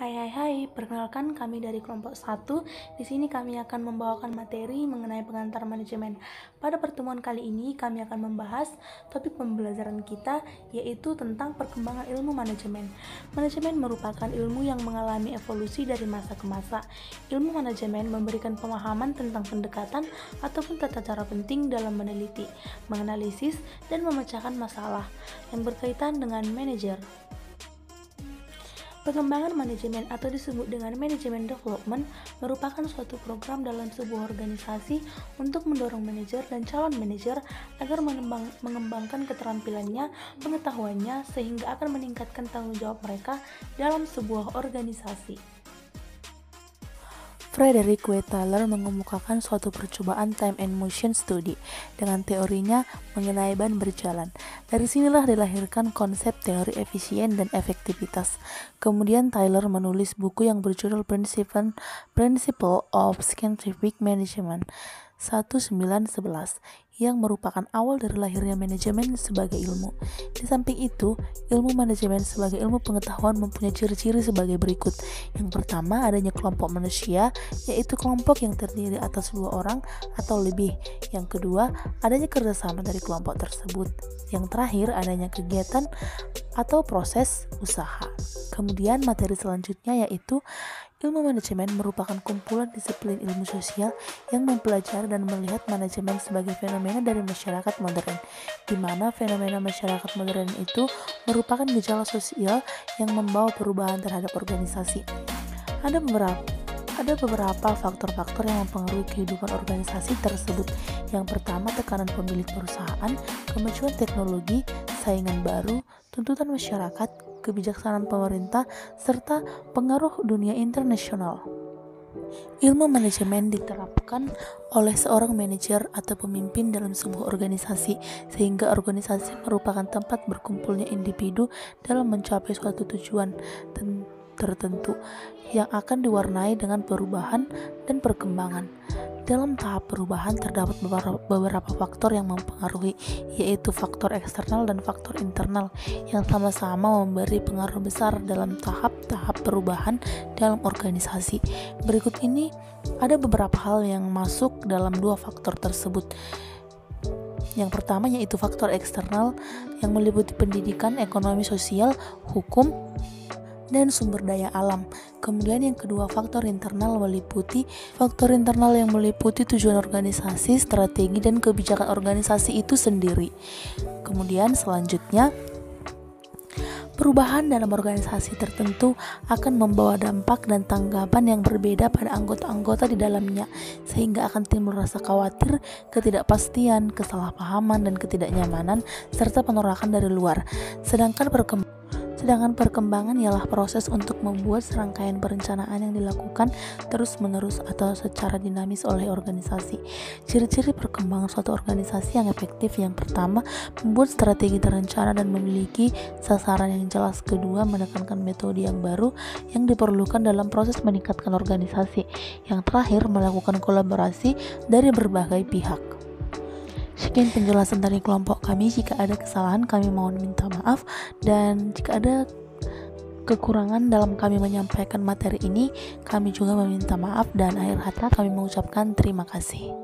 Hai, perkenalkan kami dari kelompok 1. Di sini kami akan membawakan materi mengenai pengantar manajemen. Pada pertemuan kali ini kami akan membahas topik pembelajaran kita, yaitu tentang perkembangan ilmu manajemen. Manajemen merupakan ilmu yang mengalami evolusi dari masa ke masa. Ilmu manajemen memberikan pemahaman tentang pendekatan ataupun tata cara penting dalam meneliti, menganalisis, dan memecahkan masalah yang berkaitan dengan manajer. Pengembangan manajemen atau disebut dengan manajemen development merupakan suatu program dalam sebuah organisasi untuk mendorong manajer dan calon manajer agar mengembangkan keterampilannya, pengetahuannya, sehingga akan meningkatkan tanggung jawab mereka dalam sebuah organisasi. Frederick W. Taylor mengemukakan suatu percobaan time and motion study dengan teorinya mengenai ban berjalan. Dari sinilah dilahirkan konsep teori efisien dan efektivitas. Kemudian Taylor menulis buku yang berjudul Principle of Scientific Management 1911 yang merupakan awal dari lahirnya manajemen sebagai ilmu. Di samping itu, ilmu manajemen sebagai ilmu pengetahuan mempunyai ciri-ciri sebagai berikut. Yang pertama, adanya kelompok manusia, yaitu kelompok yang terdiri atas 2 orang atau lebih. Yang kedua, adanya kerjasama dari kelompok tersebut. Yang terakhir, adanya kegiatan atau proses usaha. Kemudian materi selanjutnya yaitu ilmu manajemen merupakan kumpulan disiplin ilmu sosial yang mempelajari dan melihat manajemen sebagai fenomena dari masyarakat modern, di mana fenomena masyarakat modern itu merupakan gejala sosial yang membawa perubahan terhadap organisasi. Ada beberapa faktor-faktor yang mempengaruhi kehidupan organisasi tersebut. Yang pertama, tekanan pemilik perusahaan, kemajuan teknologi, saingan baru, tuntutan masyarakat, kebijaksanaan pemerintah, serta pengaruh dunia internasional. Ilmu manajemen diterapkan oleh seorang manajer atau pemimpin dalam sebuah organisasi, sehingga organisasi merupakan tempat berkumpulnya individu dalam mencapai suatu tujuan tertentu yang akan diwarnai dengan perubahan dan perkembangan. Dalam tahap perubahan terdapat beberapa faktor yang mempengaruhi, yaitu faktor eksternal dan faktor internal yang sama-sama memberi pengaruh besar dalam tahap-tahap perubahan dalam organisasi. Berikut ini ada beberapa hal yang masuk dalam 2 faktor tersebut. Yang pertama yaitu faktor eksternal yang meliputi pendidikan, ekonomi sosial, hukum, dan sumber daya alam. Kemudian yang kedua, faktor internal yang meliputi tujuan organisasi, strategi, dan kebijakan organisasi itu sendiri. Kemudian selanjutnya, perubahan dalam organisasi tertentu akan membawa dampak dan tanggapan yang berbeda pada anggota-anggota di dalamnya, sehingga akan timbul rasa khawatir, ketidakpastian, kesalahpahaman, dan ketidaknyamanan, serta penolakan dari luar. Sedangkan perkembangan ialah proses untuk membuat serangkaian perencanaan yang dilakukan terus-menerus atau secara dinamis oleh organisasi. Ciri-ciri perkembangan suatu organisasi yang efektif: yang pertama, membuat strategi terencana dan memiliki sasaran yang jelas. Kedua, menekankan metode yang baru yang diperlukan dalam proses meningkatkan organisasi. Yang terakhir, melakukan kolaborasi dari berbagai pihak. Sekian penjelasan dari kelompok kami. Jika ada kesalahan, kami mohon minta maaf, dan jika ada kekurangan dalam kami menyampaikan materi ini, kami juga meminta maaf, dan akhir kata kami mengucapkan terima kasih.